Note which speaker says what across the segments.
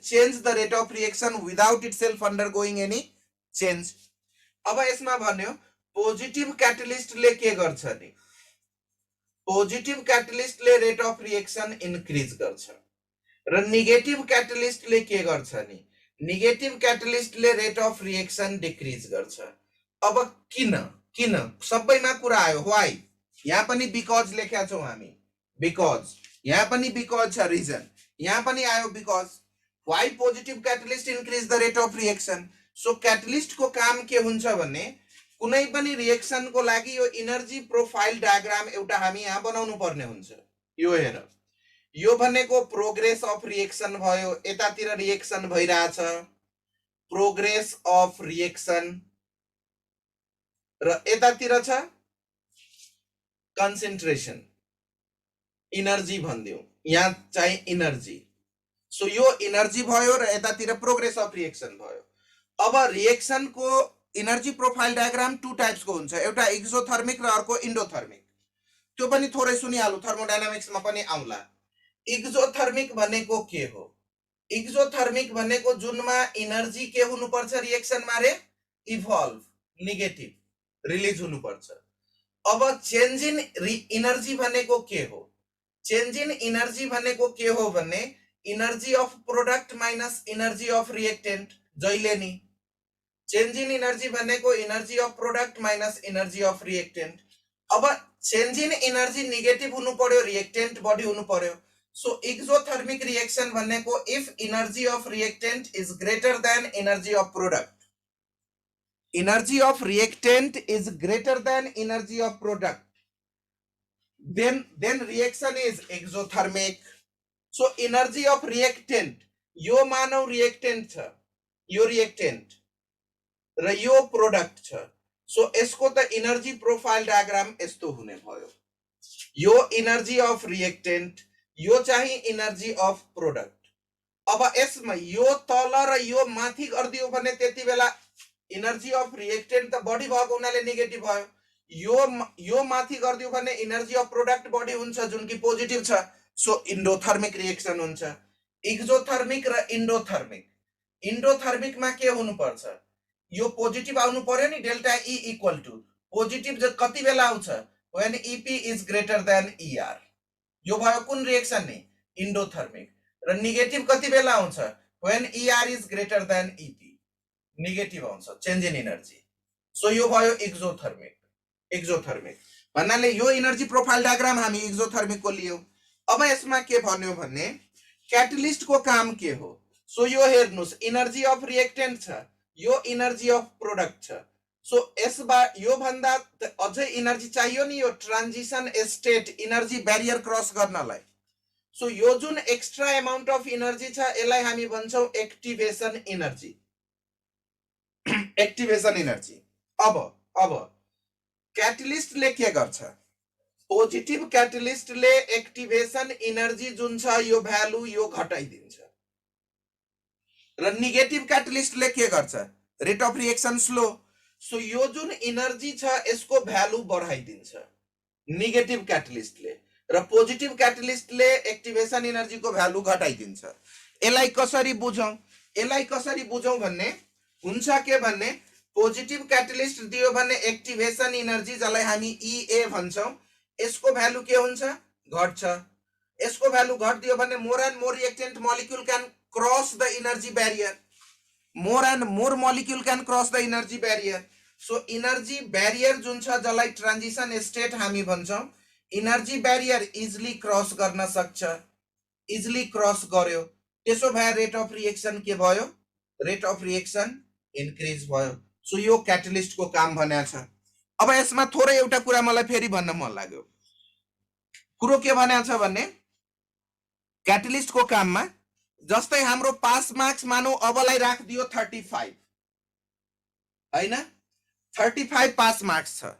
Speaker 1: change the rate of reaction without itself undergoing any change. अब यसमा भन्यो positive क्याटलिस्टले के गर्छ नि, पोजिटिभ क्याटलिस्टले रेट अफ रिएक्सन इन्क्रिज गर्छ र नेगेटिभ क्याटलिस्टले के गर्छ नि, नेगेटिभ क्याटलिस्टले रेट अफ रिएक्सन डिक्रिज गर्छ। अब किन किन सबैमा कुरा आयो, व्हाई यहाँ पनि बिकज लेखेका छौं हामी, बिकज यहाँ पनि बिकज छ, रिजन यहाँ पनि आयो because. Why positive catalyst increase the rate of reaction. So catalyst को काम के हुन्छ भने कुनै पनि रिएक्सन को लागि यो एनर्जी प्रोफाइल डायग्राम एउटा हामी यहाँ बनाउनु पर्ने हुन्छ। यो हेर, यो भनेको प्रोग्रेस अफ रिएक्सन भयो, यतातिर रिएक्सन भइराछ, प्रोग्रेस अफ रिएक्सन, र यतातिर छ कन्सेन्ट्रेसन, एनर्जी भन्दियौ, यहाँ चाहिँ एनर्जी। सो यो एनर्जी भयो र यतातिर प्रोग्रेस अफ रिएक्सन भयो। अब रिएक्सन को energy profile diagram two types को हुन्छ, एउटा एक्सोथर्मिक र अर्को इन्डोथर्मिक। त्यो पनि थोरै सुनिहालु, थर्मोडायनामिक्स मा पनि आउला। एक्सोथर्मिक भनेको के हो? एक्सोथर्मिक भनेको जुनमा एनर्जी के हुनुपर्छ रिएक्सन मा रे, इभल्भ, नेगेटिभ रिलीज हुनुपर्छ। अब चेन्ज इन एनर्जी भनेको के हो? चेन्ज इन एनर्जी भनेको के हो भने energy of product minus energy of reactant, जहिले नि चेन्ज इन एनर्जी भनेको energy of product minus energy of reactant. अब चेन्ज इन एनर्जी नेगेटिभ हुनु पर्यो, रिएक्टेन्ट बढी हुनु पर्यो। सो एक्सोथर्मिक रिएक्सन भनेको if energy of reactant is greater then energy of product, energy of reactant is greater than energy of product, then reaction is exothermic. So energy of reactant, यो मानव reactant छ, यो reactant र यो product छ। So यसको त energy profile diagram यस्तो हुने भयो, यो energy of reactant, यो चाहिँ energy of product। अब यसमा यो तल र यो माथि गर्दियो भने त्यति बेला एनर्जी अफ रिएक्टेन्ट त बढी भएको हुनाले नेगेटिभ भयो, यो माथि गर्दियो भने एनर्जी अफ प्रोडक्ट बढी हुन्छ जुन कि पोजिटिभ छ। सो इन्डोथर्मिक रिएक्सन हुन्छ। एक्सोथर्मिक र इन्डोथर्मिक, इन्डोथर्मिक मा के हुनु पर्छ, यो पोजिटिभ आउनु पर्यो नि, delta E equal to positive ज कति बेला आउँछ, when EP is greater than ER. यो भयो कुन रिएक्सन नि, इन्डोथर्मिक। र नेगेटिभ कति बेला आउँछ, when ER is greater then EP, negative आउँछ, चेन्ज इन एनर्जी। सो यो भयो एक्सोथर्मिक। एक्सोथर्मिक भन्नाले यो एनर्जी प्रोफाइल डायग्राम हामी एक्सोथर्मिक को लियौ। अब यसमा के भन्यो भने क्याटलिस्ट को काम के हो। सो यो हेर्नुस्, एनर्जी अफ रिएक्टेन्ट छ, यो एनर्जी अफ प्रोडक्ट छ। सो यसबा यो भन्दा अझै एनर्जी चाहियो नि, यो transition state energy barrier cross गर्नलाई। सो यो जुन एक्स्ट्रा अमाउन्ट अफ एनर्जी छ यसलाई हामी भन्छौं एक्टिभेसन एनर्जी, एक्टिभेसन एनर्जी। अब क्याटलिस्टले के गर्छ, पोजिटिभ क्याटलिस्टले एक्टिभेसन एनर्जी जुन छ यो भ्यालु यो घटाइदिन्छ, र नेगेटिभ क्याटलिस्टले के गर्छ, rate of reaction slow. So यो जुन एनर्जी छ यसको भ्यालु बढाइदिन्छ नेगेटिभ क्याटलिस्टले, र पोजिटिभ क्याटलिस्टले एक्टिभेसन एनर्जी को भ्यालु घटाइदिन्छ। यसलाई कसरी बुझौं, यसलाई कसरी बुझौं भन्ने हुन्छ के भन्ने, पोजिटिभ क्याटलिस्ट दियो भने एक्टिभेसन एनर्जी जसलाई हामी ईए भन्छौं, यसको भ्यालु के हुन्छ, घट्छ। यसको भ्यालु घट्दियो भने more and more reactant molecule can cross the energy barrier, more and more molecule can cross the energy barrier. So energy barrier जुन छ जसलाई ट्रान्जिसन स्टेट हामी भन्छौं, एनर्जी ब्यारियर इजिली क्रस गर्न सक्छ, इजिली क्रस गर्यो, त्यसो भए रेट अफ रिएक्सन के भयो, रेट अफ रिएक्सन इन्क्रिज भयो। सो यो क्याटलिस्ट को काम भनेको छ। अब यसमा थोरै एउटा कुरा मलाई फेरि भन्न मन लाग्यो। कुरो के भनेको छ भने क्याटलिस्ट को काममा जस्तै हाम्रो पास मार्क्स मानौ अबलाई राखदियो 35 हैन, 35 पास मार्क्स छ।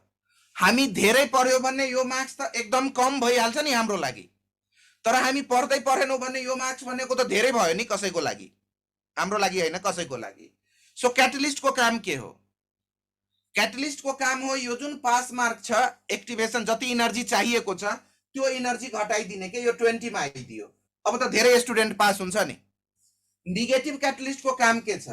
Speaker 1: हामी धेरै पढ्यो भने यो मार्क्स त एकदम कम भइहाल्छ नि हाम्रो लागि, तर हामी पढ्दै पढेनौ भने यो मार्क्स भनेको त धेरै भयो नि कसैको लागि, हाम्रो लागि हैन, कसैको लागि। सो क्याटलिस्ट को काम के हो, क्याटलिस्ट को काम हो यो जुन पास मार्क छ, एक्टिभेसन जति एनर्जी चाहिएको छ त्यो एनर्जी घटाइदिने के, यो 20 मा आइदियो। अब त धेरै स्टुडेन्ट पास हुन्छ नि, नेगेटिभ क्याटलिस्टको काम के छ,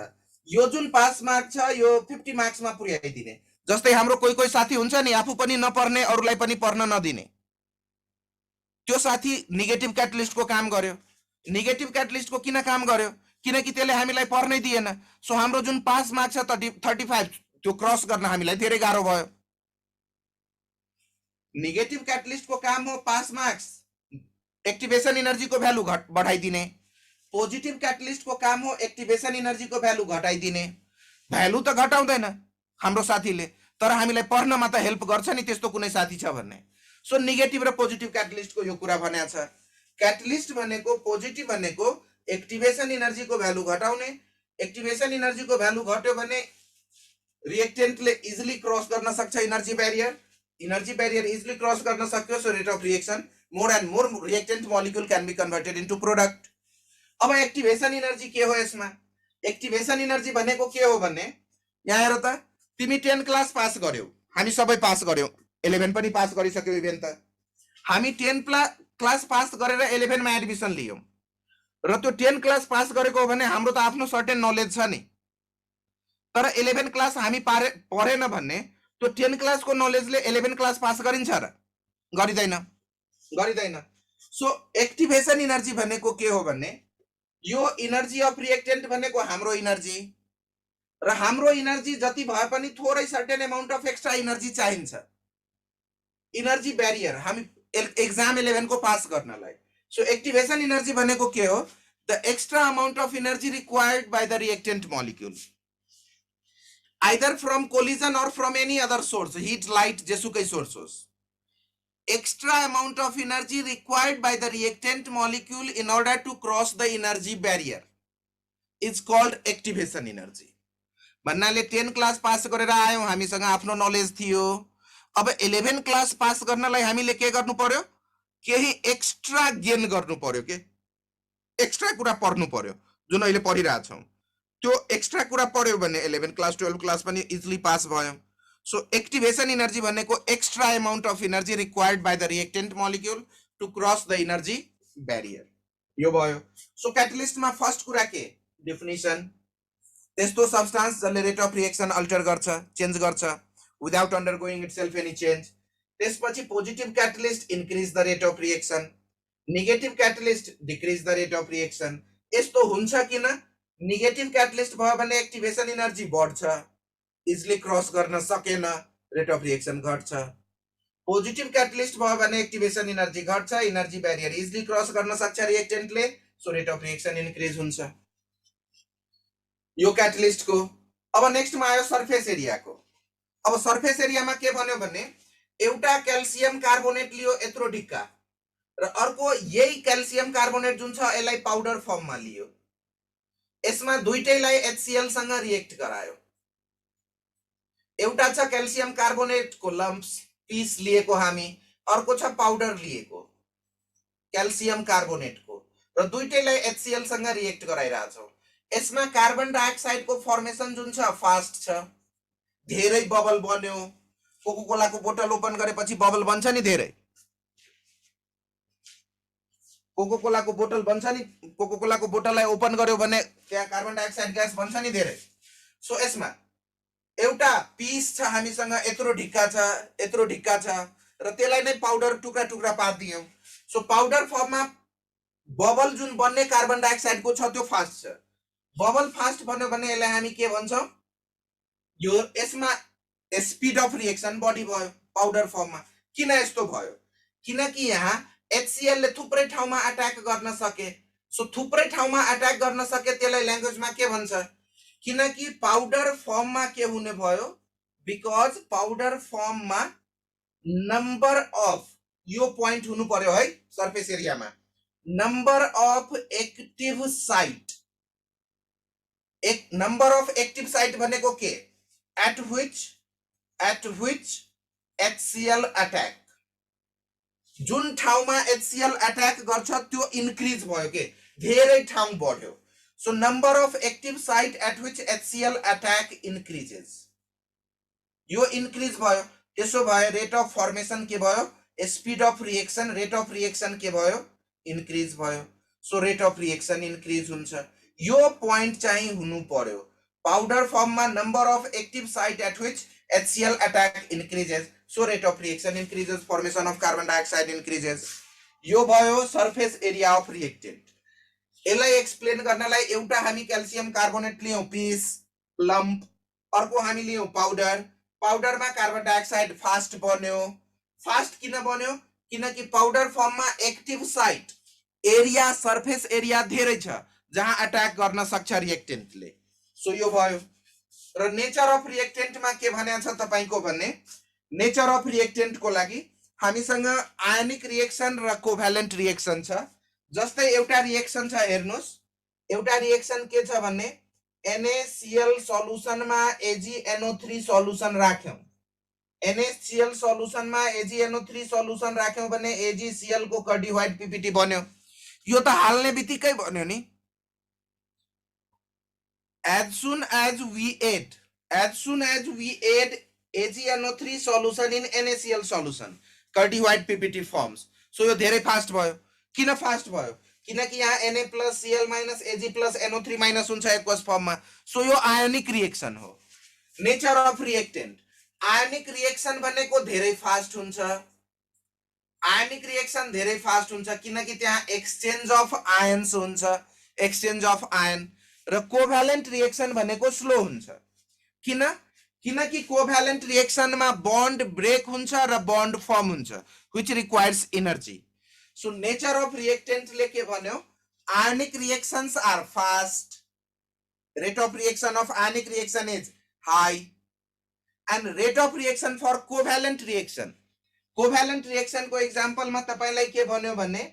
Speaker 1: यो जुन पास मार्क छ यो 50 मार्क्समा पुर्याइदिने। जस्तै हाम्रो कोही कोही साथी हुन्छ नि आफू पनि नपढ्ने अरूलाई पनि पढ्न नदिने, त्यो साथी नेगेटिभ क्याटलिस्टको काम गर्यो। नेगेटिभ क्याटलिस्टको किन काम गर्यो, किनकि त्यसले हामीलाई पढ्नै दिएन। सो हाम्रो जुन पास मार्क छ 35 त्यो क्रस गर्न हामीलाई धेरै गाह्रो भयो। नेगेटिभ क्याटलिस्टको काम हो पास मार्क्स, एक्टिभेसन इनर्जीको भ्यालु बढाइदिने। पोजिटिभ क्याटलिस्टको काम हो एक्टिभेसन इनर्जीको भ्यालु घटाइदिने। भ्यालु त घटाउँदैन हाम्रो साथीले, तर हामीलाई पढ्नमा त हेल्प गर्छ नि त्यस्तो कुनै साथी छ भन्ने। सो नेगेटिभ र पोजिटिभ क्याटलिस्टको यो कुरा भनेको छ। क्याटलिस्ट भनेको पोजिटिभ भनेको एक्टिभेसन इनर्जीको भ्यालु घटाउने। एक्टिभेसन इनर्जीको भ्यालु घट्यो भने रिएक्टेन्टले इजिली क्रस गर्न सक्छ energy barrier. Energy barrier easily cross गर्न सक्यो, so rate of reaction more and more reactant molecule can be converted into product. अब एक्टिभेसन इनर्जी के हो यसमा? एक्टिभेसन इनर्जी भनेको के हो भन्ने यहाँ हेर त, तिमी 10 क्लास पास गर्यौ, हामी सबै पास गर्यौ, 11 पनि पास गरिसक्यौ इभेन त। हामी 10 क्लास पास गरेर 11 मा एडमिसन लियौं र त्यो 10 क्लास पास गरेको हो भने हाम्रो त आफ्नो सर्टेन नलेज छ नि, तर 11 क्लास हामी पढेन भन्ने त्यो 10 क्लासको नलेजले 11 क्लास पास गरिन्छ र गरिदैन? गरिदैन। सो एक्टिभेसन इनर्जी भनेको के हो भन्ने, यो इनर्जी अफ रिएक्टेन्ट भनेको हाम्रो इनर्जी, र हाम्रो इनर्जी जति भए पनि थोरै certain amount of extra energy चाहिन्छ, इनर्जी ब्यारियर हामी एक्जाम 11 को पास गर्नलाई। सो एक्टिभेसन इनर्जी भनेको के हो, the extra amount of energy required by the reactant molecule either from collision or from any other source, heat, light, जेसुकै source होस्। extra amount of energy required by the reactant molecule in order to cross the energy barrier is called activation energy। भन्नाले 10 class pass गरेर आयौं, हामीसँग आफ्नो knowledge थियो। अब 11 class pass गर्नलाई हामीले के गर्नु पर्यो, केही एक्स्ट्रा गेन गर्नु पर्यो, के एक्स्ट्रा कुरा पढ्नु पर्यो जुन अहिले पढिरहेछौं। त्यो एक्स्ट्रा कुरा पढ्यो भने 11 क्लास 12 क्लास पनि इजिली पास भयो। सो एक्टिभेसन इनर्जी भनेको extra amount of energy required by the reactant molecule to cross the energy barrier, यो भयो। सो क्याटलिस्टमा फर्स्ट कुरा के, डेफिनिसन, त्यस्तो सब्स्टान्स जसले रेट अफ रिएक्सन अल्टर गर्छ, चेन्ज गर्छ without undergoing itself any change. त्यसपछि positive catalyst increase the rate of reaction, negative catalyst decrease the rate of reaction. यस्तो हुन्छ किन, नेगेटिभ क्याटलिस्ट भयो भने एक्टिभेसन इनर्जी बढ्छ, इजिली क्रस गर्न सकेन, रेट अफ रिएक्सन घट्छ। पोजिटिभ क्याटलिस्ट भयो भने एक्टिभेसन इनर्जी घट्छ, इनर्जी ब्यारियर इजिली क्रस गर्न सक्छ रिएक्टेन्टले, so rate of reaction increase हुन्छ यो क्याटलिस्टको। अब नेक्स्टमा आयो सर्फेस एरियाको। अब सर्फेस एरियामा के भन्यो भने, एउटा क्याल्सियम कार्बोनेट लियो यत्रो ढिक्का, र अर्को यही क्याल्सियम कार्बोनेट जुन छ यसलाई पाउडर फर्ममा लियो, यसमा दुईटैलाई HCl सँग रिएक्ट गरायो। एउटा छ क्याल्सियम कार्बोनेटको लम्प्स पिस लिएको हामी, अर्को छ पाउडर लिएको क्याल्सियम कार्बोनेटको, र दुईटैलाई HCl सँग रिएक्ट गराइरहेछौं। यसमा कार्बन डाइअक्साइडको फर्मेसन जुन छ फास्ट छ, धेरै बबल बन्यो। कोकोकोलाको बोतल ओपन गरेपछि बबल बन्छ नि धेरै, कोकोकोलाको बोतल बन्छ नि, कोकोकोलाको बोतललाई ओपन गर्यो भने त्यहाँ कार्बन डाइअक्साइड ग्यास बन्छ नि धेरै। सो यसमा एउटा पिस छ हामीसँग, यत्रो ढिक्का छ, यत्रो ढिक्का छ, र त्यसलाई नै पाउडर टुक्रा टुक्रा पारिदियौं। सो पाउडर फर्ममा बबल जुन बन्ने कार्बन डाइअक्साइडको छ त्यो फास्ट छ। बबल फास्ट भन्यो भने यसलाई हामी के भन्छौं, यो यसमा स्पिड अफ रिएक्सन बढी भयो पाउडर फर्ममा। किन यस्तो भयो, किनकि यहाँ HCl ले थुप्रै ठाउँमा अट्याक गर्न सके। सो थुप्रै ठाउँमा अट्याक गर्न सके, त्यसलाई ल्याङ्ग्वेजमा के भन्छ, किनकि पाउडर फर्ममा के हुने भयो, बिकज पाउडर फर्ममा नम्बर अफ, यो पोइन्ट हुनु पर्यो है सर्फेस एरियामा, नम्बर अफ एक्टिभ साइट। एक नम्बर अफ एक्टिभ साइट भनेको के, एट व्हिच HCl अट्याक, जुन ठाउँमा HCl अट्याक गर्छ त्यो इन्क्रिज भयो, के धेरै ठाउँ बढ्यो। So number of active site at which HCl attack increases, यो इन्क्रिज भयो। त्यसो भए रेट अफ फर्मेसन के भयो, speed of reaction, rate of reaction के भयो, इन्क्रिज भयो। So rate of reaction increase हुन्छ। यो point चाहिँ हुनु पर्यो पाउडर फर्ममा number of active site at which HCl attack increases, so rate of reaction increases, formation of carbon dioxide increases. यो भयो surface area of reactant. यसलाई एक्सप्लेन गर्नलाई एउटा हामी क्याल्सियम कार्बोनेट लियौं पीस लम्प, अर्को हामी लियौं पाउडर, पाउडरमा कार्बन डाइअक्साइड फास्ट बन्यो। फास्ट किन बन्यो? किनकि पाउडर फर्ममा active site area surface area धेरै छ जहाँ अट्याक गर्न सक्छ रिएक्टेन्टले। सो यो भयो। र नेचर अफ रिएक्टेन्टमा के भनेको छ तपाईको भन्ने, नेचर अफ रिएक्टेन्टको लागि हामीसँग आयनिक रिएक्सन र कोभ्यालेन्ट रिएक्सन छ। जस्तै एउटा रिएक्सन छ हेर्नुस्, एउटा रिएक्सन के छ भन्ने NaCl सल्युसनमा AgNO3 सल्युसन राख्यौं, NaCl सल्युसनमा AgNO3 सल्युसन राख्यौं भने AgCl को कर्डी व्हाइट PPT बन्यो। यो त हाल्ने बित्तिकै बन्यो नि। As soon as we add AgNO3 solution in NaCl solution, curdy white PPT forms. So यो धेरै फास्ट भयो। किन फास्ट भयो? किनकि यहाँ Na plus Cl minus Ag plus NO3 minus हुन्छ एक्वस फर्ममा। सो यो आयोनिक रिएक्सन हो। Nature of reactant, ionic reaction भनेको धेरै फास्ट हुन्छ। आयोनिक रिएक्सन धेरै फास्ट हुन्छ किनकि त्यहाँ एक्सचेन्ज अफ आयन्स हुन्छ, एक्सचेन्ज अफ आयन। र कोभ्यालेन्ट रिएक्सन भनेको स्लो हुन्छ। किन? किनकि कोभ्यालेन्ट रिएक्सनमा बन्ड ब्रेक हुन्छ र बन्ड फर्म हुन्छ which requires energy. So nature of रिएक्टेन्टले के भन्यो? Ionic reactions are fast, rate of reaction of ionic reaction is high, and rate of reaction for covalent reaction, covalent reaction को example मा तपाईलाई के भन्यो भने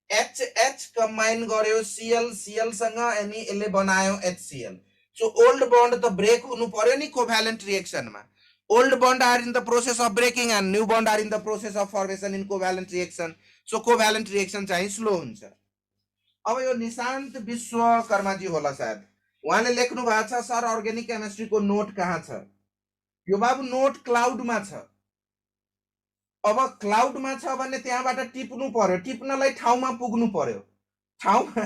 Speaker 1: HH कम्बाइन गर्यो Cl, Cl सँग अनि यसले बनायो HCl। सो ओल्ड बन्ड त ब्रेक हुनु पर्यो नि कोभ्यालेन्ट रिएक्सनमा। Old bond are in the process of breaking and new bond are in the process of formation in covalent reaction. So covalent reaction चाहिँ स्लो हुन्छ। अब यो निशान्त विश्वकर्माजी होला सायद, उहाँले लेख्नु भएको छ सर अर्ग्यानिक केमिस्ट्री को नोट कहाँ छ? यो बाबु नोट क्लाउडमा छ। अब क्लाउडमा छ भने त्यहाँबाट टिप्नु पर्यो, टिप्नलाई ठाउँमा पुग्नु पर्यो। ठाउँमा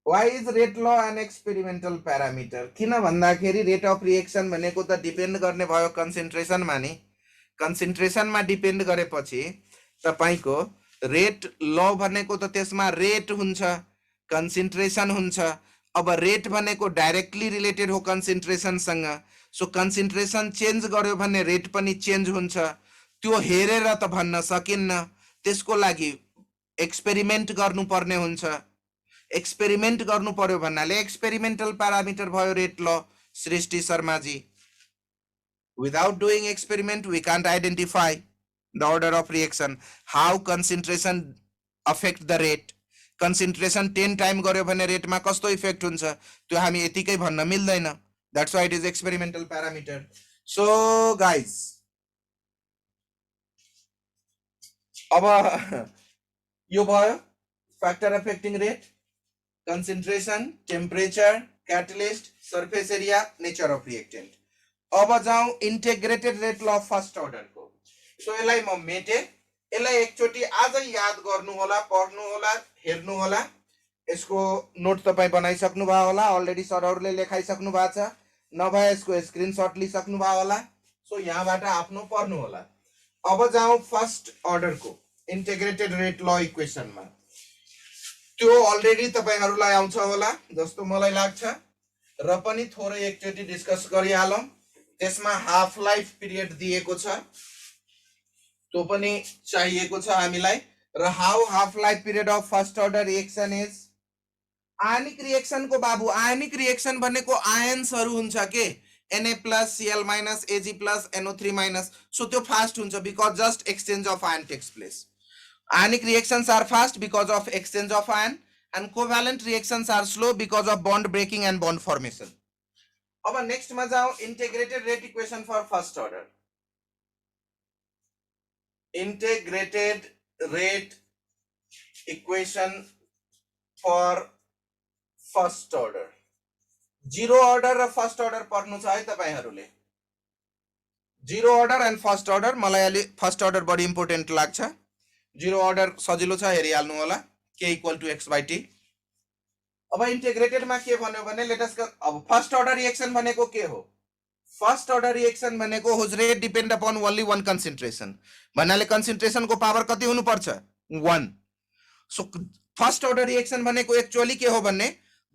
Speaker 1: why is rate law and experimental parameter? किन भन्दाखेरि रेट अफ रिएक्सन भनेको त डिपेन्ड गर्ने भयो कन्सेन्ट्रेसनमा नि। कन्सेन्ट्रेसनमा डिपेन्ड गरेपछि तपाईको रेट ल भनेको त त्यसमा रेट हुन्छ, कन्सेन्ट्रेसन हुन्छ। अब रेट भनेको डाइरेक्टली रिलेटेड हो कन्सेन्ट्रेसनसँग। सो कन्सेन्ट्रेसन चेन्ज गर्यो भने रेट पनि चेन्ज हुन्छ। त्यो हेरेर त भन्न सकिन्न, त्यसको लागि एक्सपेरिमेन्ट गर्नुपर्ने हुन्छ। एक्सपेरिमेन्ट गर्नु पर्यो भन्नाले एक्सपेरिमेन्टल प्यारामिटर भयो रेट ल सृष्टि Sharmaji. Without doing experiment, we can't identify the order of reaction, how concentration affect the rate. Concentration 10 time गर्यो भने रेटमा कस्तो इफेक्ट हुन्छ त्यो हामी यतिकै भन्न मिल्दैन। That's why it is experimental parameter. So guys, अब यो भयो factor affecting rate, concentration, temperature, catalyst, surface area, nature of reactant. अब जाउँ इंटेग्रेटेड रेट ल फर्स्ट अर्डर को। सो यसलाई म मेटे, यसलाई एकचोटी आजै याद गर्नु होला, पढ्नु होला, हेर्नु होला। यसको नोट तपाई बनाइसक्नु भयो होला, अलरेडी सरहरुले लेखाइसक्नु भएको छ, नभए यसको स्क्रिनशट लिइसक्नु भयो होला। सो यहाँबाट आफ्नो पढ्नु होला। अब जाउँ फर्स्ट अर्डर को इंटेग्रेटेड रेट ल इक्वेशनमा। त्यो अलरेडी तपाईहरुलाई आउँछ होला जस्तो मलाई लाग्छ, र पनि थोरै एकचोटी डिस्कस गरिहालौं। त्यसमा हाफ लाइफ पिरियड दिएको छ, त्यो पनि चाहिएको छ हामीलाई। र how half life period of first order reaction is ionic reaction को बाबु। आयनिक रिएक्सन भनेको आयन्सहरु हुन्छ के, Na plus Cl minus Ag plus NO3 minus। So त्यो फास्ट हुन्छ because just exchange of ion takes place. Ionic reactions are fast because of exchange of ion, and covalent reactions are slow because of bond breaking and bond formation. अब next मा जाओ integrated rate equation for first order. Integrated rate equation for first order. Zero order र first order पढ्नु छ है तपाईहरुले। Zero order and first order मलाई अलि फर्स्ट ऑर्डर बढी इम्पोर्टेन्ट लाग्छ। जीरो ऑर्डर सजिलो छ, हेरिहाल्नु होला। k = x/t। अब इंटीग्रेटेड में के भन्यो भने लेट अस अब फर्स्ट ऑर्डर रिएक्शन भनेको के हो फर्स्ट ऑर्डर रिएक्शन भनेको whose rate depend upon only one concentration भन्नाले कंसंट्रेशन को पावर कति हुनु पर्छ 1 सो फर्स्ट ऑर्डर रिएक्शन भनेको एक्चुअली के हो भन्ने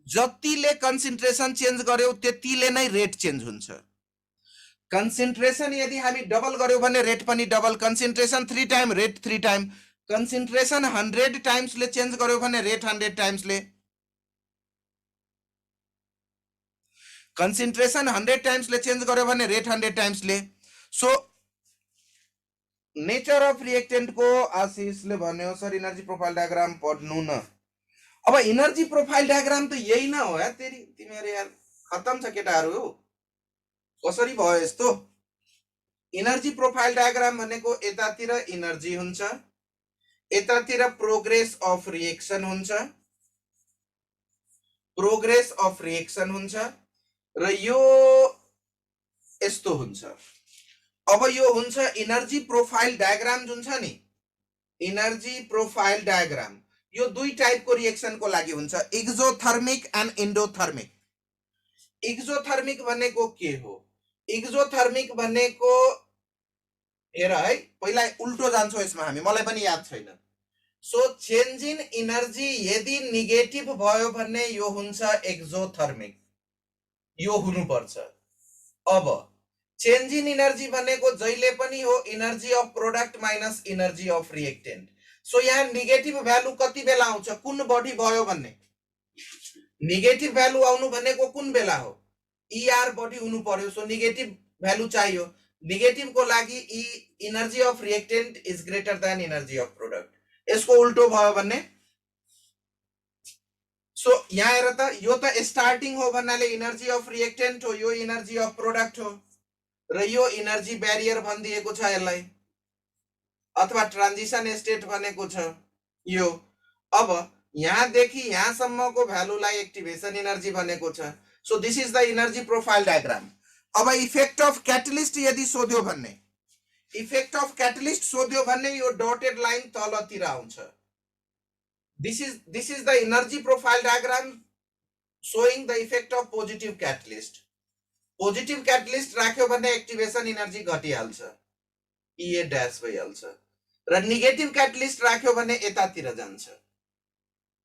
Speaker 1: जतिले कंसंट्रेशन चेंज गर्यो त्यतिले नै रेट चेंज हुन्छ कंसंट्रेशन यदि हामी डबल गर्यो भने रेट पनि double concentration 3 time rate 3 time concentration 100 times ले चेंज गर्यो भने रेट 100 टाइम्स ले कंसंट्रेशन 100 टाइम्स ले चेंज गर्यो भने रेट 100 टाइम्स ले सो नेचर अफ रिएक्टेंट को आशीषले भन्यो सर एनर्जी प्रोफाइल डायग्राम पढ्नु न अब एनर्जी प्रोफाइल डायग्राम त यही न हो यार तेरी तिमीहरु यार खत्म छ केटाहरु कसरी भयो यस्तो एनर्जी प्रोफाइल डायग्राम भनेको यतातिर एनर्जी हुन्छ यतातिर प्रोग्रेस अफ रिएक्सन हुन्छ प्रोग्रेस अफ रिएक्सन हुन्छ र यो यस्तो हुन्छ अब यो हुन्छ एनर्जी प्रोफाइल डायग्राम जुन छ नि एनर्जी प्रोफाइल डायग्राम यो दुई टाइप को रिएक्सन को लागि हुन्छ एक्सोथर्मिक एन्ड एन्डोथर्मिक एक्सोथर्मिक भनेको के हो एक्सोथर्मिक भनेको हेर है पहिला उल्टो जान्छौ यसमा हामी मलाई पनि याद छैन सो चेन्ज इन एनर्जी यदि नेगेटिभ भयो भने यो हुन्छ एक्सोथर्मिक यो हुनुपर्छ अब चेन्ज इन एनर्जी भनेको जहिले पनि हो energy of product minus energy of reactant so यहाँ नेगेटिभ भ्यालु कति बेला आउँछ कुन बढी भयो भन्ने नेगेटिभ भ्यालु आउनु भनेको कुन बेला हो ER बढी हुनु पर्यो सो नेगेटिभ भ्यालु चाहियो नेगेटिभ को लागि energy of reactant is greater then energy of product यसको उल्टो भयो भन्ने सो यहाँ हेर त यो त स्टार्टिङ हो भन्नाले एनर्जी अफ रिएक्टेन्ट हो यो एनर्जी अफ प्रोडक्ट हो र यो एनर्जी ब्यारियर भनिदिएको छ यसलाई अथवा ट्रान्जिसन स्टेट भनेको छ यो अब यहाँदेखि यहाँसम्मको भ्यालुलाई एक्टिभेसन एनर्जी भनेको छ so this is the energy profile diagram अब इफेक्ट अफ क्याटलिस्ट यदि सोध्यो भन्ने इफेक्ट अफ क्याटलिस्ट सोध्यो भन्ने यो डटेड लाइन तलतिर आउँछ this is the energy profile diagram showing the effect of positive catalyst positive catalyst राख्यो भने एक्टिभेसन एनर्जी घटिहाल्छ EA डैश भइहाल्छ र नेगेटिभ क्याटलिस्ट राख्यो भने यतातिर जान्छ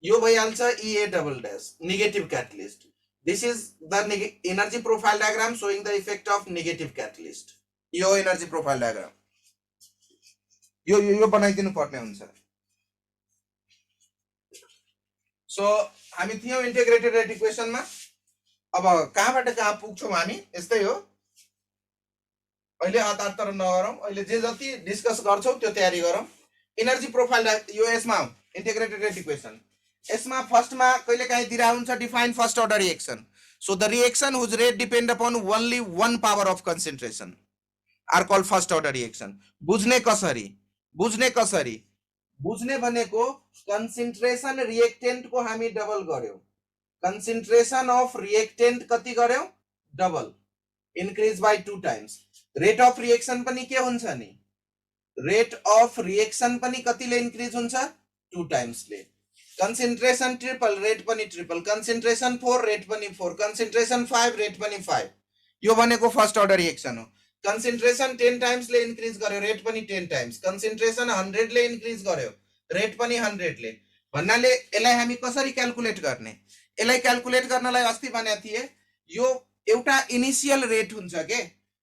Speaker 1: यो भइहाल्छ EA double dash negative catalyst this is the energy profile diagram showing the effect of negative catalyst यो एनर्जी प्रोफाइल डायग्राम यो बनाइदिनु पर्ने हुन्छ सो हामी थियौ इन्टिग्रेटेड रेट इक्वेसनमा अब कहाँबाट कहाँ पुग्छौं हामी यस्तै हो अहिले हतार नगरौं अहिले जे जति डिस्कस गर्छौं त्यो तयारी गरौं एनर्जी प्रोफाइल यो यसमा इन्टिग्रेटेड रेट इक्वेसन यसमा फर्स्टमा कहिले काहीँ दिरा हुन्छ define first order reaction so the reaction whose rate depend upon only one power of concentration are called first order reaction बुझ्ने कसरी बुझ्ने भनेको कंसंट्रेशन रिएक्टेंट को हामी डबल गर्यौं कंसंट्रेशन अफ रिएक्टेंट कति गर्यौं double increase by 2 times rate of reaction पनि के हुन्छ नि रेट अफ रिएक्शन पनि कतिले इन्क्रीज हुन्छ 2 टाइम्स ले कंसंट्रेशन ट्रिपल रेट पनि ट्रिपल कंसंट्रेशन 4 रेट पनि 4 कंसंट्रेशन 5 रेट पनि 5 यो भनेको फर्स्ट ऑर्डर रिएक्शन हो कंसंट्रेशन 10 टाइम्स ले इन्क्रीज गर्यो रेट पनि 10 टाइम्स कंसंट्रेशन 100 ले इन्क्रीज गर्यो रेट पनि 100 ले भन्नाले यसलाई हामी कसरी क्याल्कुलेट गर्ने यसलाई क्याल्कुलेट गर्नलाई अस्ति भनेको थिए यो एउटा इनिशियल रेट हुन्छ के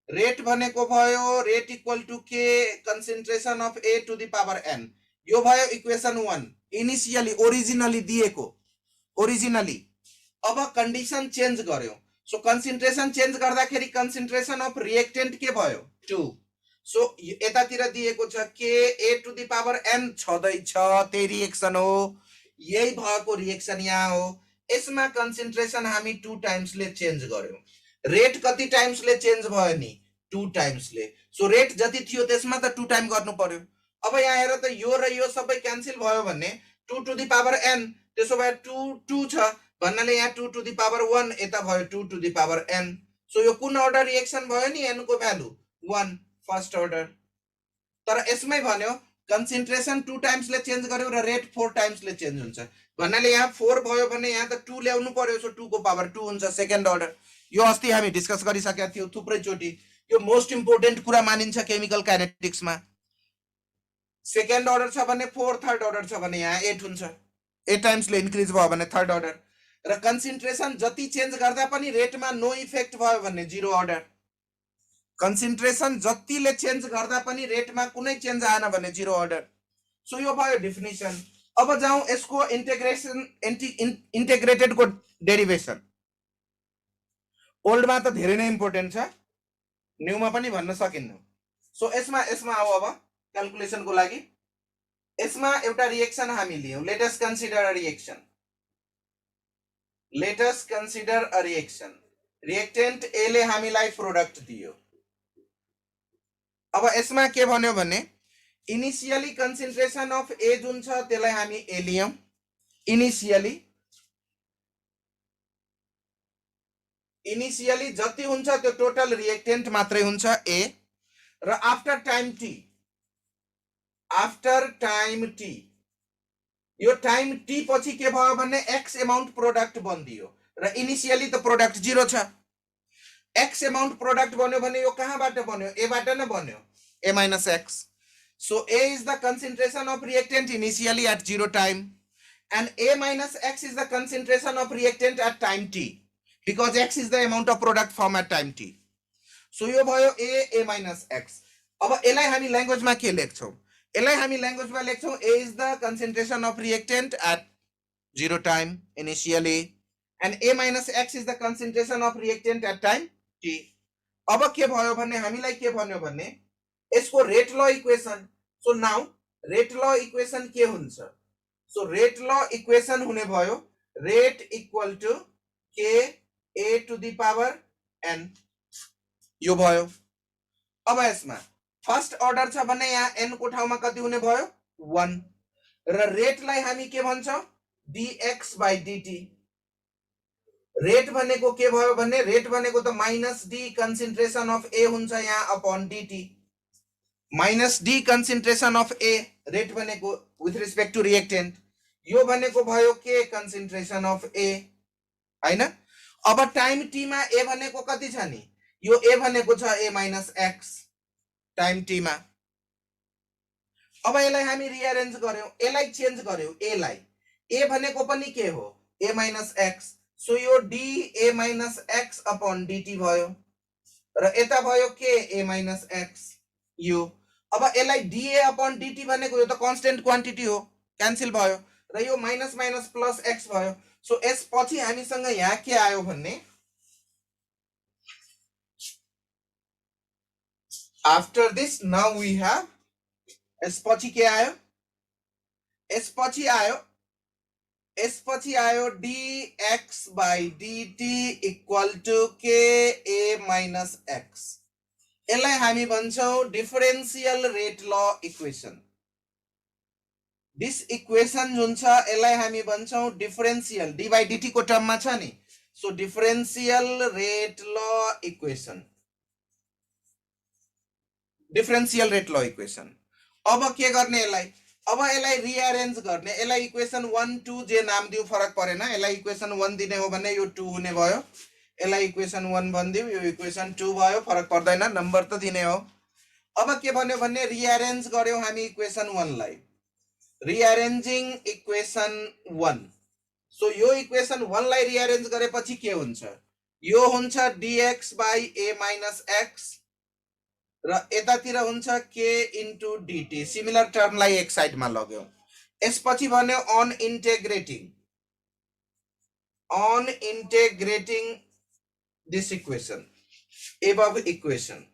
Speaker 1: रेट भनेको भयो रेट इक्वल टु के concentration of A to the power n यो भयो इक्वेसन 1 इनिशियली ओरिजिनली दिएको ओरिजिनली अब कंडीशन चेन्ज गर्यो सो कंसंट्रेशन चेन्ज गर्दाखेरि कंसंट्रेशन अफ रिएक्टेंट के भयो 2 सो यतातिर दिएको छ के A to the power n छदै छ त्यही रिएक्सन हो यही भएको रिएक्सन यहाँ हो यसमा कंसंट्रेशन हामी 2 टाइम्स ले चेन्ज गर्यो रेट कति टाइम्स ले चेन्ज भयो नि 2 टाइम्स ले सो रेट जति थियो त्यसमा त 2 टाइम गर्नु पर्यो अब यहाँ हेर त यो र यो सबै क्यान्सल भयो भन्ने 2 टु द पावर n त्यसो भए 2 छ भन्नाले यहाँ 2 टु द पावर 1 यता भयो 2 to the power n so यो कुन अर्डर रिएक्सन भयो नि n को भ्यालु 1 फर्स्ट अर्डर तर यसमै भन्यो कंसंट्रेशन 2 टाइम्स ले चेन्ज गर्यो र रेट 4 टाइम्स ले चेन्ज हुन्छ भन्नाले यहाँ 4 भयो भने यहाँ त 2 ल्याउनु पर्यो, सो 2 को पावर 2 हुन्छ सेकेन्ड अर्डर। यो अस्ति हामी डिस्कस गरिसकेका थियौँ थुप्रै चोटी। यो मोस्ट इम्पोर्टेन्ट कुरा मानिन्छ केमिकल काइनेटिक्समा। सेकेन्ड अर्डर छ भने 4, थर्ड अर्डर छ भने यहाँ 8 हुन्छ। 8 टाइम्सले इन्क्रिज भयो भने थर्ड अर्डर। र कन्सन्ट्रेसन जति चेन्ज गर्दा पनि रेटमा नो इफेक्ट भयो भने जीरो अर्डर। कन्सन्ट्रेसन जतिले चेन्ज गर्दा पनि रेटमा कुनै चेन्ज आएन भने जीरो अर्डर। सो यो भयो डेफिनेसन। अब जाउँ यसको इन्टेग्रेटेडको डेरिभेसन। ओल्डमा त धेरै नै इम्पोर्टेन्ट छ, न्यूमा पनि भन्न सकिन्न। सो यसमा आऊ अब क्याल्कुलेसनको लागि। यसमा एउटा रिएक्सन हामी लियौँ। Let us consider a reaction. Let us consider a reaction. Reactant A ले हामीलाई प्रोडक्ट दियो। अब यसमा के भन्यो भने इनिशियली कन्सन्ट्रेसन अफ ए जुन छ त्यसलाई हामी ए लियौँ। इनिशियली जति हुन्छ त्यो टोटल रिएक्टेन्ट मात्रै हुन्छ ए। र आफ्टर टाइम टी यो टाइम टी पछि के भयो भने एक्स अमाउन्ट प्रोडक्ट बनिदियो। र इनिशियली त प्रोडक्ट जीरो छ। एक्स अमाउन्ट प्रोडक्ट बन्यो भने यो कहाँबाट बन्यो? एबाट नै बन्यो, A minus x. So A is the concentration of reactant initially at 0 time, and A minus X is the concentration of reactant at time t, because X is the amount of product formed at time t. So यो भयो A minus X. अब यसलाई हामी ल्याङ्ग्वेजमा के लेख्छौँ? यसलाई हामी ल्याङ्ग्वेजमा लेख्छौँ A is the concentration of reactant at 0 time initially, and A minus X is the concentration of reactant at time t. अब के भयो भने हामीलाई के भन्यो भने यसको rate law equation. So now rate law equation के हुन्छ? सो रेट ल इक्वेसन हुने भयो रेट इक्वल टु के ए टु द पावर एन। यो भयो। अब यसमा फर्स्ट अर्डर छ भने यहाँ एन को ठाउँमा कति हुने भयो? 1। र रेटलाई हामी के भन्छौँ? dx by dt। रेट भनेको के भयो भने रेट भनेको त माइनस डी कन्सन्ट्रेसन अफ ए हुन्छ यहाँ upon dt। Minus D concentration of a rate भनेको विथ रिस्पेक्ट टु रिएक्टेन्ट। यो भनेको भयो के कन्सन्ट्रेसन अफ ए, हैन? अब टाइम टी मा ए भनेको कति छ नि? यो ए भनेको छ ए माइनस एक्स टाइम टी मा। अब यसलाई हामी रिअरेन्ज गर्यौं, यसलाई चेन्ज गर्यौं, ए लाई। ए भनेको पनि के हो? ए माइनस एक्स। सो यो D A minus x upon dt भयो। र यता भयो के ए माइनस एक्स यो। अब यसलाई डीए अपॉन dt भनेको यो त कन्स्टेन्ट क्वान्टिटी हो, क्यान्सल भयो। र यो माइनस माइनस प्लस एक्स भयो। सो यसपछि हामीसँग यहाँ के आयो भन्ने after this now we have यसपछि के आयो? यसपछि आयो dx by dt equal to के ए माइनस एक्स। यसलाई हामी भन्छौं differential rate law equation. This equation जुन छ यसलाई हामी भन्छौं डिफरेन्शियल, डी बाई dt को टर्ममा छ नि। So differential rate law equation, differential rate law equation. अब के गर्ने यसलाई? अब यसलाई रिअरेन्ज गर्ने। यसलाई इक्वेसन 1 2 जे नाम दिउ फरक परेन। यसलाई इक्वेसन 1 दिने हो भने यो 2 हुने भयो। यसलाई इक्वेसन 1 भनिदिउ, यो इक्वेसन 2 भयो, फरक पर्दैन, नम्बर त दिने हो। अब के भन्यो भने रिअरेन्ज गर्यौं हामी इक्वेसन 1 लाई। रिअरेन्जिङ इक्वेसन 1। सो यो इक्वेसन 1 लाई रिअरेन्ज गरेपछि के हुन्छ? यो हुन्छ dx by a minus x र यतातिर हुन्छ k into dt। सिमिलर टर्मलाई एक साइडमा लग्यौं। यसपछि भन्यो on integrating this equation above equation.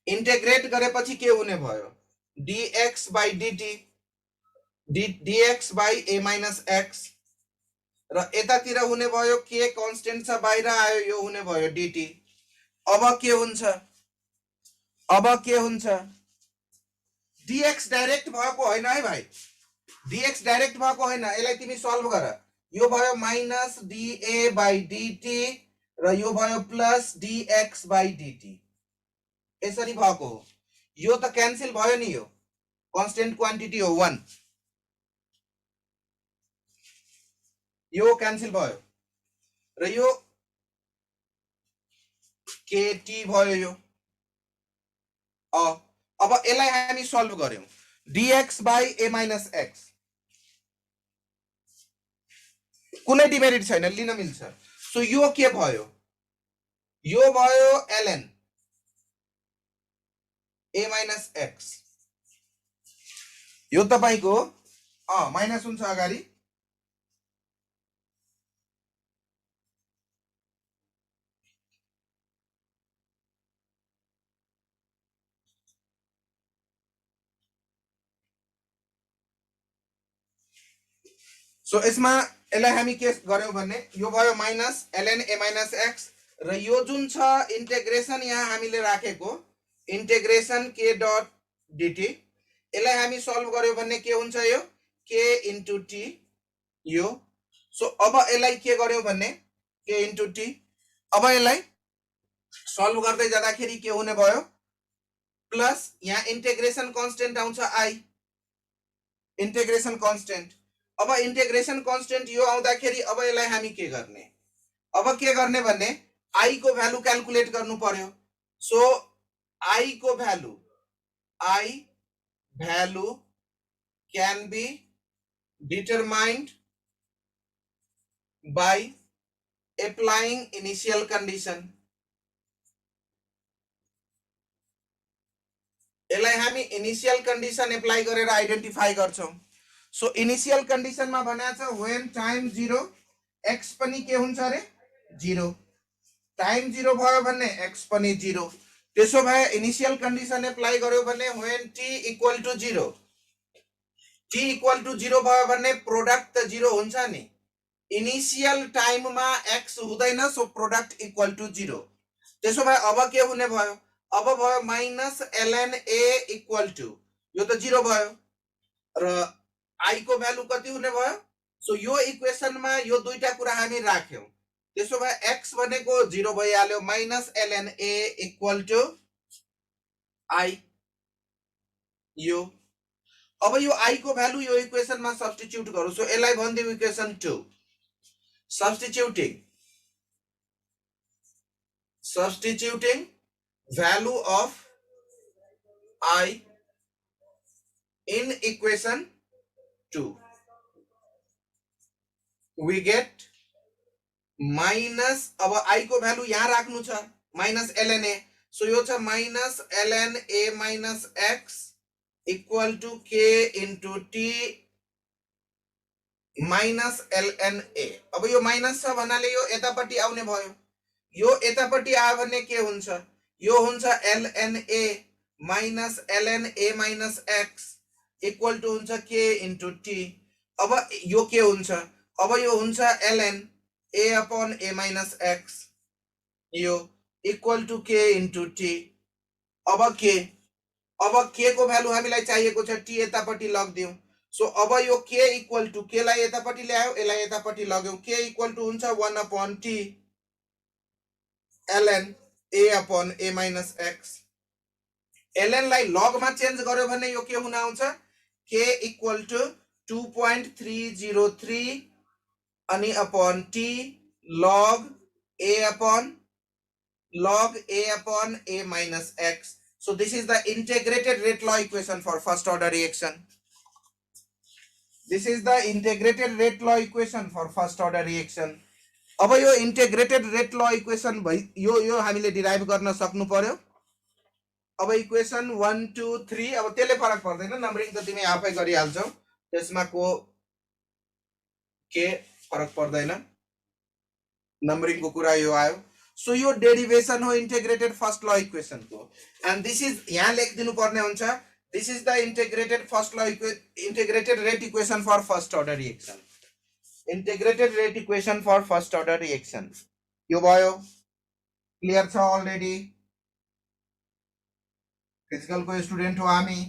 Speaker 1: Integrate गरेपछि के हुने भयो? dx by dt, dx by a minus x र यतातिर हुने भयो के कन्स्टेन्ट छ बाहिर आयो, यो हुने भयो dt। अब के हुन्छ? dx डाइरेक्ट भएको होइन है भाइ, dx डाइरेक्ट भएको होइन। यसलाई तिमी सल्भ गर। यो भयो माइनस dA by dt र यो भयो प्लस dx by dt। यसरी भएको हो। यो त क्यान्सल भयो नि, यो कन्स्टेन्ट क्वान्टिटी हो 1। यो क्यान्सल भयो र यो केटी भयो यो अब यसलाई हामी सल्भ गर्यौं dx by a minus x कुनै डिमेरिट छैन लिन मिल्छ सो यो के भयो यो भयो ln a minus x यो तपाईको माइनस हुन्छ अगाडि सो यसमा यसलाई हामी के गर्यौं भने यो भयो minus ln a minus x र यो जुन छ इन्टिग्रेसन यहाँ हामीले राखेको इन्टिग्रेसन k डट dt यसलाई हामी सल्भ गर्यौं भने के हुन्छ यो k into t यो सो अब यसलाई के गर्यौं भने k into t अब यसलाई सल्भ गर्दै जाँदाखेरि के हुने भयो प्लस यहाँ इन्टिग्रेसन कांस्टेंट आउँछ i इन्टिग्रेसन कांस्टेंट अब इन्टिग्रेसन कांस्टेंट यो आउँदाखेरि अब यसलाई हामी के गर्ने अब के गर्ने भने i को भ्यालु क्याल्कुलेट गर्नु पर्यो सो i को value can be determined by applying initial condition यसलाई हामी इनिशियल कंडीशन एप्लाई गरेर आइडेन्टिफाई गर्छौं सो इनिशियल कंडीशन मा भनेको छ when टाइम 0 x पनि के हुन्छ रे 0 टाइम 0 भयो भने x पनि 0 त्यसो भए इनिशियल कंडीशन एप्लाई गर्यो भने when t equal to 0 भयो भने प्रोडक्ट त 0 हुन्छ नि इनिशियल टाइम मा x हुँदैन सो प्रोडक्ट इक्वल टु 0 त्यसो भए अब के हुने भयो अब भयो minus ln a equal to यो त 0 भयो र i को भ्यालु कति हुने भयो सो यो इक्वेसन मा यो दुईटा कुरा हामी राख्यौं त्यसो भए x भनेको 0 भइहाल्यो minus ln a equal to i यो अब यो i को भ्यालु यो इक्वेसन मा सब्स्टिट्युट गरौँ सो यसलाई भन्दियौ equation 2 substituting value of I in equation 2 we get minus अब I को value यहाँ राख्नु छ minus ln a so यो छ minus ln a minus x equal to k into t minus ln a अब यो minus छ भन्नाले यो यतापट्टि आउने भयो यो यतापट्टि आयो भने के हुन्छ यो हुन्छ ln a minus ln a minus x equal to हुन्छ k into t अब यो के हुन्छ अब यो हुन्छ ln a upon a minus x यो equal to k into t अब k को भ्यालु हामीलाई चाहिएको छ t यतापट्टि लग्दियौ सो अब यो k equal to k लाई यतापट्टि ल्यायो यसलाई यतापट्टि लग्यौ k equal to हुन्छ 1 upon t ln a upon a minus x ln लाई log मा चेन्ज गर्यो भने यो के हुन आउँछ k equal to 2.303 अनि upon t log a upon a minus x so this is the integrated rate law equation for first order reaction this is the integrated rate law equation for first order reaction अब यो integrated rate law equation यो हामीले derive गर्न सक्नु पर्यो अब equation 1 2 3 अब त्यसले फरक पर्दैन नम्बरिङ त तिमी आफै गरिहाल्छौ त्यसमा को के फरक पर्दैन नम्बरिङ को कुरा यो आयो सो यो डेरिवेसन हो इंटीग्रेटेड फर्स्ट लॉ इक्वेशन को एन्ड दिस इज यहाँ लेख दिनु पर्ने हुन्छ this is the integrated first law integrated rate equation for first order reaction integrated rate equation for first order reaction यो भयो क्लियर छ अलरेडी फिजिकल को स्टुडेन्ट हो हामी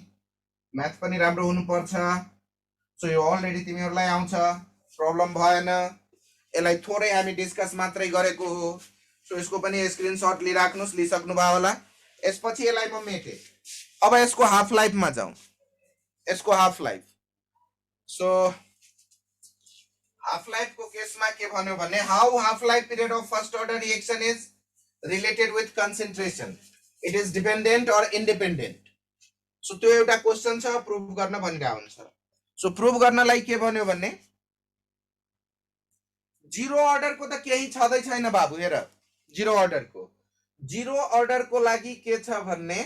Speaker 1: म्याथ पनि राम्रो हुनु पर्छ सो यो अलरेडी तिमीहरुलाई आउँछ प्रब्लम भएन यसलाई थोरै हामी डिस्कस मात्रै गरेको हो सो यसको पनि स्क्रिनशट लिराख्नुस् लिसक्नु भयो होला यसपछि यसलाई म मेटे अब यसको हाफ लाइफ मा जाउँ यसको half life so half life को केसमा के भन्यो भने how half life period of first order reaction is related with concentration, it is dependent or independent. So त्यो एउटा क्वेशन छ, प्रुभ गर्न भनिरा हुन्छ। सो प्रुभ गर्नलाई के भन्यो भने जीरो अर्डर को त केही छँदै छैन बाबु। हेर जीरो अर्डर को लागि के छ भन्ने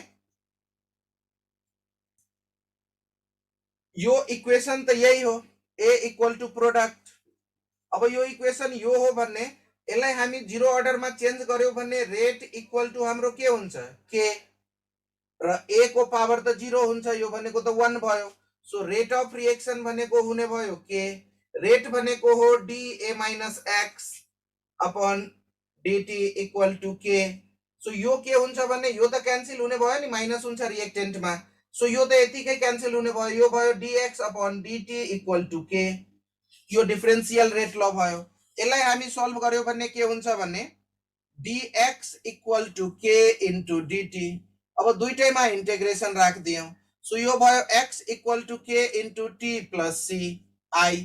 Speaker 1: यो इक्वेशन त यही हो, a इक्वल टू प्रोडक्ट। अब यो इक्वेशन यो हो भन्ने यसलाई हामी जीरो अर्डर में चेन्ज गर्यो भने रेट इक्वल टू हाम्रो के हुन्छ k, र a को पावर त 0 हुन्छ, यो भनेको त 1 भयो। सो रेट अफ रिएक्शन भनेको हुने भयो k, रेट भनेको हो dA minus x upon dt equal to k। So यो के हुन्छ भने यो त क्यान्सल हुने भयो नि, माइनस हुन्छ रिएक्टेन्ट मा। सो यो त यतिकै क्यान्सल हुने भयो, यो भयो dx upon dt equal to k। यो डिफरेन्शियल रेट ल भयो। यसलाई हामी सल्भ गर्यो भने के हुन्छ भने dx equal to k into dt। अब दुईटैमा इन्टिग्रेसन राखिदियौ। सो यो भयो x equal to k into t plus c i,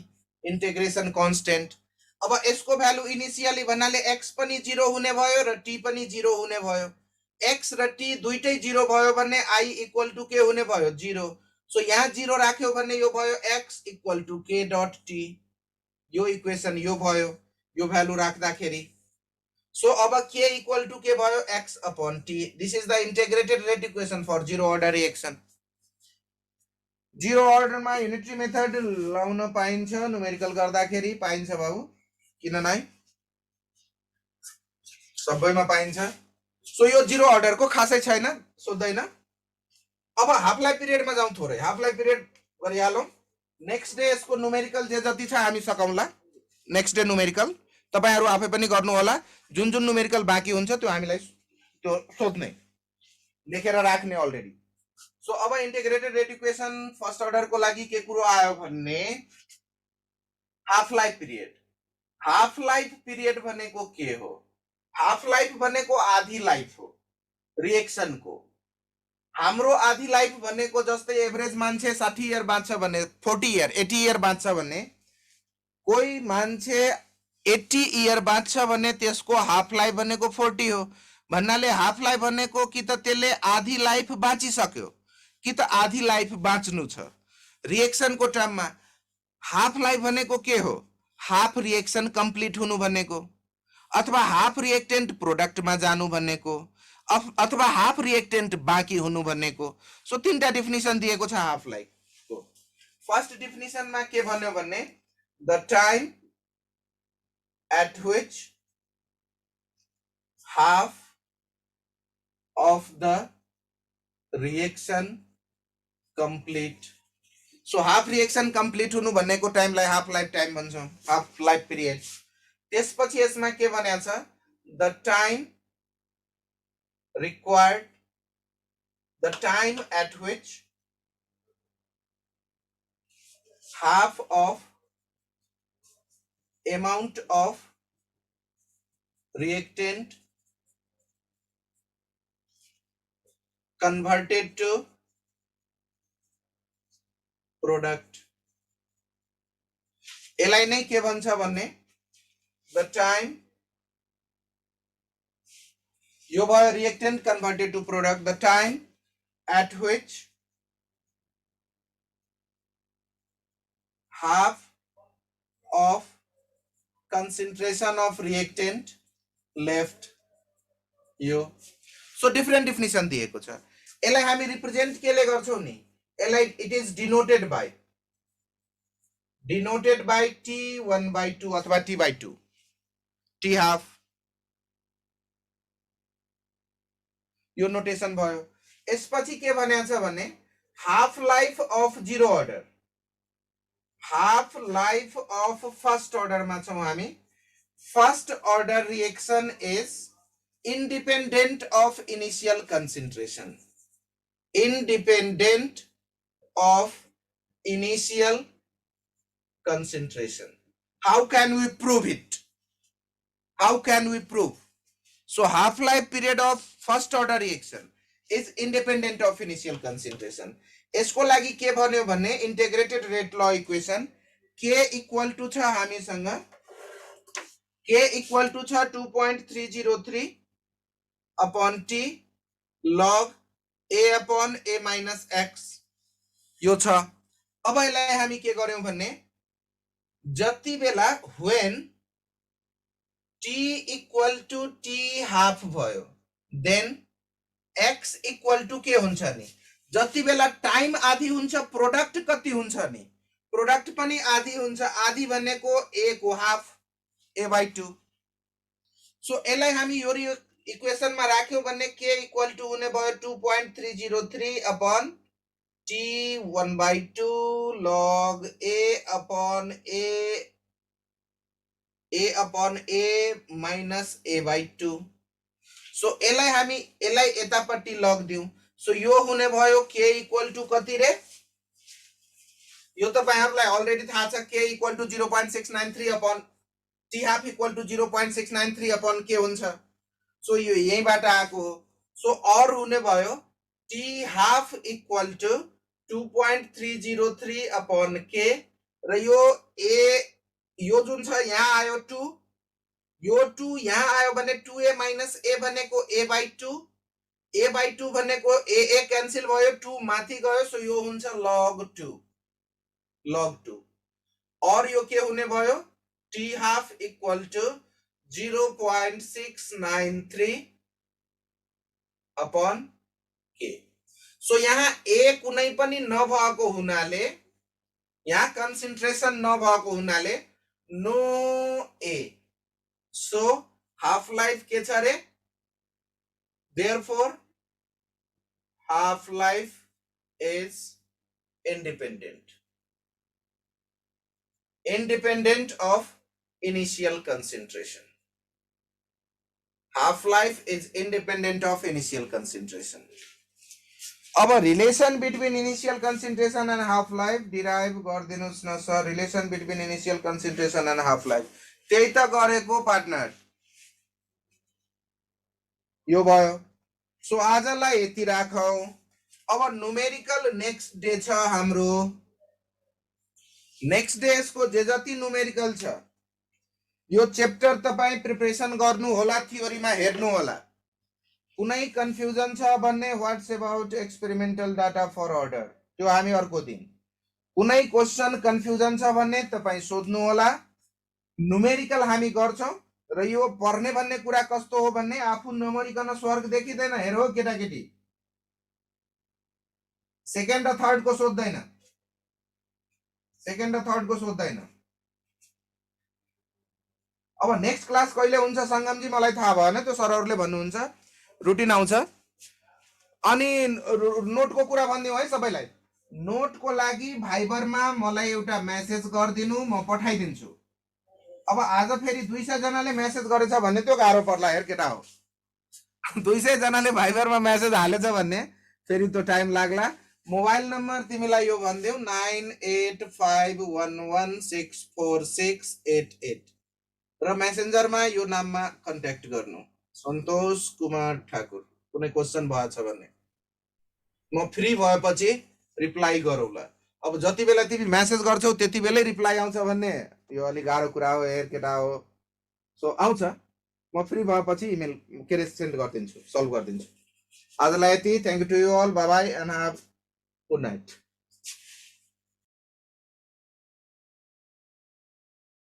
Speaker 1: integration constant. अब यसको भ्यालु इनिशियली भन्नाले x पनि 0 हुने भयो र t पनि 0 हुने भयो। x र t दुईटै 0 भयो भने i इक्वल टू k हुने भयो 0। सो यहाँ 0 राख्यो भने यो भयो x equal to k dot t। यो इक्वेशन यो भयो, यो भ्यालु राख्दाखेरि। सो अब k इक्वल टू k भयो x upon t। This is the integrated rate equation for zero order reaction. Zero order में यूनिटरी मेथड लाउन पाइन्छ, न्यूमेरिकल गर्दाखेरि पाइन्छ बाबु, किन नै सबैमा पाइन्छ। सो यो जीरो अर्डर को खासै छैन, सोध्दैन। अब हाफ लाइफ पिरियड में जाउँ थोरै, हाफ लाइफ पिरियड गरिहालौं। नेक्स्ट डे यसको न्यूमेरिकल जे जति छ हामी सकाउला। नेक्स्ट डे न्यूमेरिकल तपाईहरु आफै पनि गर्नु होला। जुन जुन न्यूमेरिकल बाँकी हुन्छ त्यो हामीलाई त्यो सोध्ने, लेखेर राख्ने अलरेडी। सो अब integrated rate equation first order को लागि के कुरो आयो भन्ने half life period. Half life period भनेको के हो? हाफ लाइफ भनेको आधी लाइफ हो रिएक्शन को। हाम्रो आधी लाइफ भनेको जस्तै एभरेज मान्छे 60 इयर बाँच्छ भने 40 इयर 80 इयर बाँच्छ भने, कोही मान्छे 80 इयर बाँच्छ भने त्यसको हाफ लाइफ भनेको 40 हो। भन्नाले हाफ लाइफ भनेको कि त त्यसले आधी लाइफ बाँचिसक्यो कि त आधी लाइफ बाँच्नु छ। रिएक्शन को टर्ममा हाफ लाइफ भनेको के हो? हाफ रिएक्शन कम्प्लिट हुनु भनेको, अथवा हाफ रिएक्टेन्ट प्रोडक्ट मा जानु भनेको, अथवा हाफ रिएक्टेन्ट बाँकी हुनु भनेको। सो तीनटा डेफिनेसन दिएको छ हाफ लाइफ को। फर्स्ट डेफिनेसन मा के भन्यो भने the time at which half of the reaction complete। so half reaction complete हुनु भन्नेको टाइमलाई हाफ लाइफ टाइम भन्छौं, हाफ लाइफ पिरियड। त्यसपछि यसमा के भनेको छ? the time required, the time at which half of amount of reactant converted to product। यसलाई नै के भन्छ भन्ने the time, यो भयो reactant converted to product, the time at which half of concentration of reactant left। यो so different definition दिएको छ। यसलाई हामी रिप्रेजेन्ट केले गर्छौं नि? यसलाई it is denoted by t1/2 अथवा t/2, t हाफ। यो नोटेसन भयो। यसपछि के भनेको छ भने half life of zero order, half life of first order मा छौं हामी। First order reaction is independent of initial concentration, independent of initial concentration। how can we prove it? How can we prove? so half life period of first order reaction is independent of initial concentration। यसको लागि के भन्यो भने integrated rate ल equation के equal two छ हामीसँग के इक्वल टू छ 2.303 upon T log a upon a minus x यो छ। अब यसलाई हामी के गर्यौं भन्ने जति बेला when t equal to t half भयो देन x इक्वल टू के हुन्छ नि जति बेला टाइम आधी हुन्छ प्रोडक्ट कति हुन्छ नि प्रोडक्ट पनि आधी हुन्छ आधी भनेको a को हाफ a/2 सो यसलाई हामी यो इक्वेसन मा राख्यौ भने k इक्वल टू हुने भयो 2.303 upon t 1/2 log a upon a minus a/2 so यसलाई हामी यसलाई यतापट्टि लग दिउँ सो यो हुने भयो k इक्वल टू कति रे यो तपाईहरुलाई अलरेडी थाहा छ k equal to 0.693 upon t half equal to 0.693 upon k हुन्छ सो यो यहीबाट आएको हो सो और हुने भयो t half equal to 2.303 upon k र यो a यो जुन छ यहाँ आयो 2 यो 2 यहाँ आयो भने 2a माइनस a भनेको a/2 भनेको a क्यान्सल भयो 2 माथि गयो सो यो हुन्छ log 2 और यो के हुने भयो t half equal to 0.693 upon k so यहाँ a कुनै पनि नभएको हुनाले यहाँ कन्सन्ट्रेसन नभएको हुनाले no a so half life के छ रे therefore half life is independent of initial concentration half life is independent of initial concentration अब relation between initial concentration and half life derive गर्दिनुस् न sir relation between initial concentration and half life त्यही त गरेको partner यो भयो so आजलाई यति राखौ अब न्यूमेरिकल नेक्स्ट डे छ हाम्रो नेक्स्ट डे यसको जे जति न्यूमेरिकल छ यो चैप्टर तपाई प्रिपरेसन गर्नु होला थ्योरीमा हेर्नु होला कुनै कन्फ्युजन छ भन्ने what's about experimental data for order त्यो हामी अर्को दिन कुनै क्वेशन कन्फ्युजन छ भन्ने तपाई सोध्नु होला न्यूमेरिकल हामी गर्छौं र यो पढ्ने भन्ने कुरा कस्तो हो भन्ने आफू नमरिकन स्वर्ग देखिदैन हेरो केटाकेटी सेकेन्ड र थर्ड को सोध्दैन अब नेक्स्ट क्लास कहिले हुन्छ संगमजी मलाई थाहा भएन त्यो सरहरुले भन्नुहुन्छ रुटिन आउँछ अनि नोटको कुरा भन्दियौ है सबैलाई नोटको लागि भाइबरमा मलाई एउटा मेसेज गर्दिनु म पठाइदिन्छु अब आज फेरि 200 जनाले मेसेज गरेछ भन्ने त्यो गाह्रो पर्ला हेर केटा हो 200 जनाले भाइबरमा मेसेज हालेछ भन्ने फेरि त्यो टाइम लाग्ला मोबाइल नम्बर तिमीलाई यो भन्देऊ 9851164688 र मेसेन्जरमा यो नाममा कन्ट्याक्ट गर्नु सन्तोष कुमार ठाकुर कुनै क्वेशन भएछ भने म फ्री भएपछि रिप्लाई गरौला अब जति बेला तिमी मेसेज गर्छौ त्यति बेलै रिप्लाई आउँछ भन्ने यो अलि गाह्रो कुरा हो हेर केटा हो सो आउँछ म फ्री भएपछि इमेल के सेन्ड गरिदिन्छु सल्भ गरिदिन्छु आजलाई यति thank you to you all bye bye and have good night